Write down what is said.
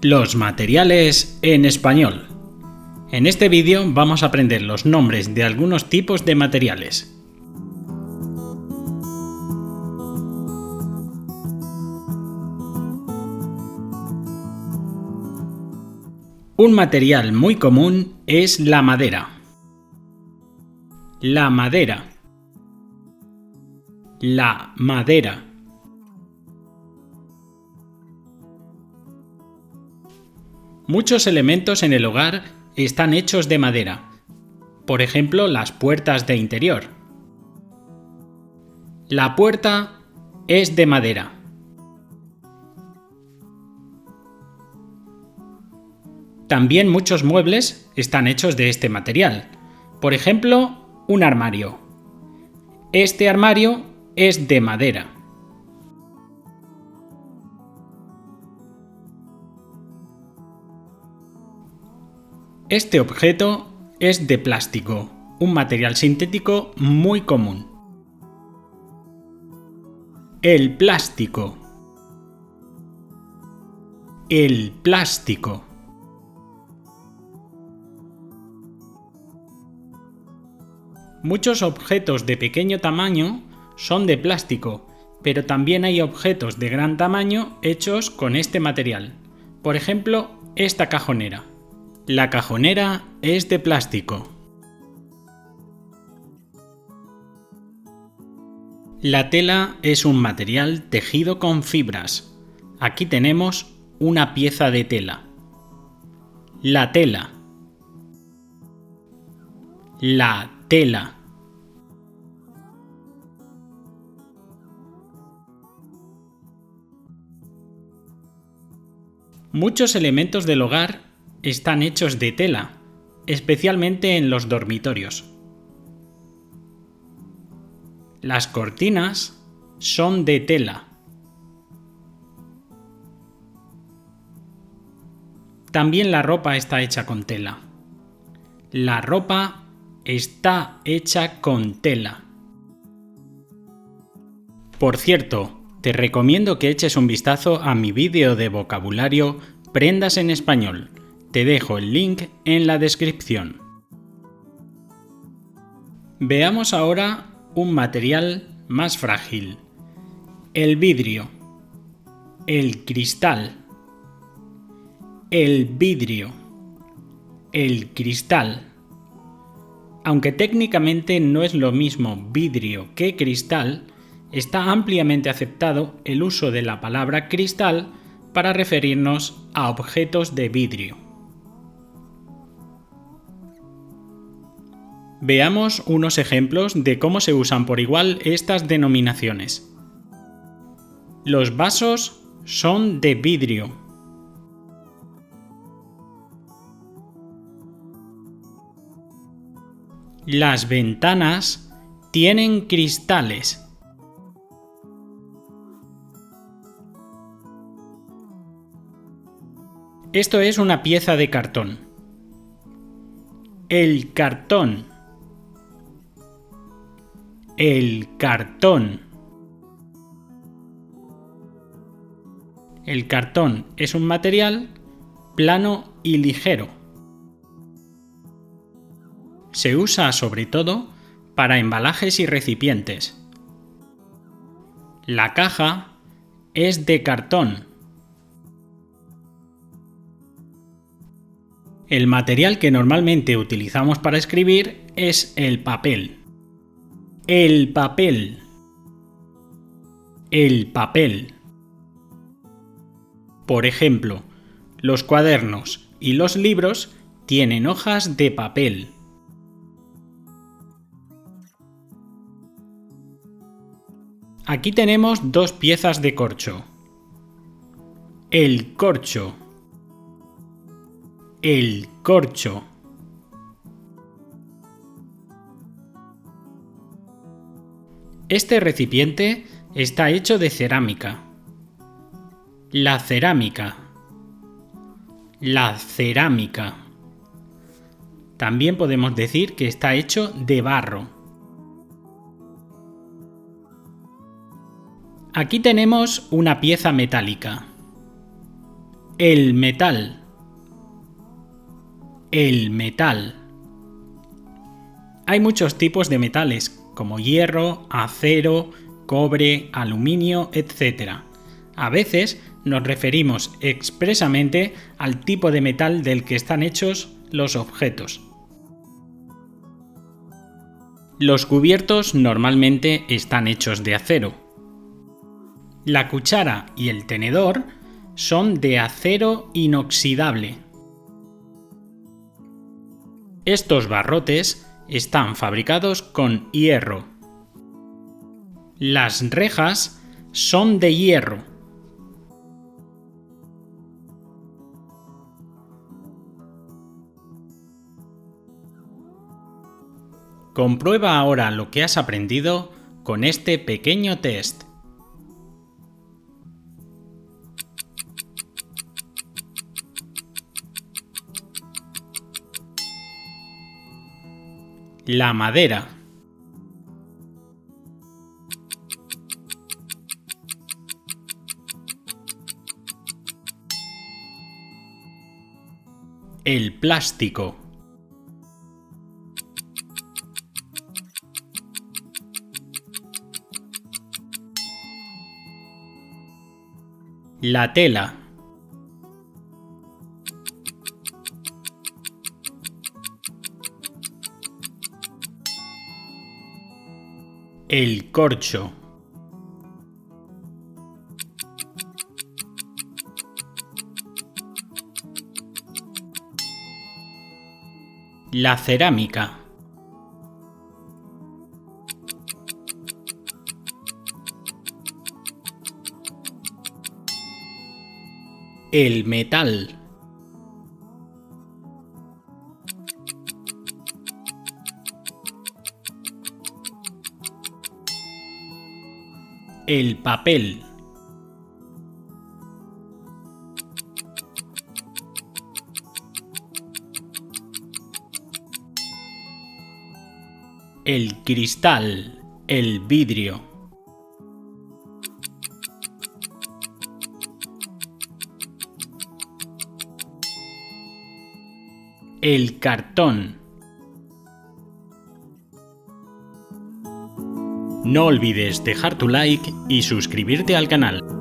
Los materiales en español. En este vídeo vamos a aprender los nombres de algunos tipos de materiales. Un material muy común es la madera. La madera. La madera. Muchos elementos en el hogar están hechos de madera. Por ejemplo, las puertas de interior. La puerta es de madera. También muchos muebles están hechos de este material. Por ejemplo, un armario. Este armario es de madera. Este objeto es de plástico, un material sintético muy común. El plástico. El plástico. Muchos objetos de pequeño tamaño son de plástico, pero también hay objetos de gran tamaño hechos con este material. Por ejemplo, esta cajonera. La cajonera es de plástico. La tela es un material tejido con fibras. Aquí tenemos una pieza de tela. La tela. La tela. Muchos elementos del hogar están hechos de tela, especialmente en los dormitorios. Las cortinas son de tela. También la ropa está hecha con tela. La ropa está hecha con tela. Por cierto, te recomiendo que eches un vistazo a mi vídeo de vocabulario Prendas en Español. Te dejo el link en la descripción. Veamos ahora un material más frágil. El vidrio. El cristal. El vidrio. El cristal. Aunque técnicamente no es lo mismo vidrio que cristal, está ampliamente aceptado el uso de la palabra cristal para referirnos a objetos de vidrio. Veamos unos ejemplos de cómo se usan por igual estas denominaciones. Los vasos son de vidrio. Las ventanas tienen cristales. Esto es una pieza de cartón. El cartón. El cartón. El cartón es un material plano y ligero. Se usa sobre todo para embalajes y recipientes. La caja es de cartón. El material que normalmente utilizamos para escribir es el papel. El papel. El papel. Por ejemplo, los cuadernos y los libros tienen hojas de papel. Aquí tenemos dos piezas de corcho. El corcho. El corcho. Este recipiente está hecho de cerámica. La cerámica. La cerámica. También podemos decir que está hecho de barro. Aquí tenemos una pieza metálica. El metal. El metal. Hay muchos tipos de metales, como hierro, acero, cobre, aluminio, etc. A veces nos referimos expresamente al tipo de metal del que están hechos los objetos. Los cubiertos normalmente están hechos de acero. La cuchara y el tenedor son de acero inoxidable. Estos barrotes están fabricados con hierro. Las rejas son de hierro. Comprueba ahora lo que has aprendido con este pequeño test. La madera. El plástico. La tela. El corcho. La cerámica. El metal. El papel. El cristal, el vidrio. El cartón. No olvides dejar tu like y suscribirte al canal.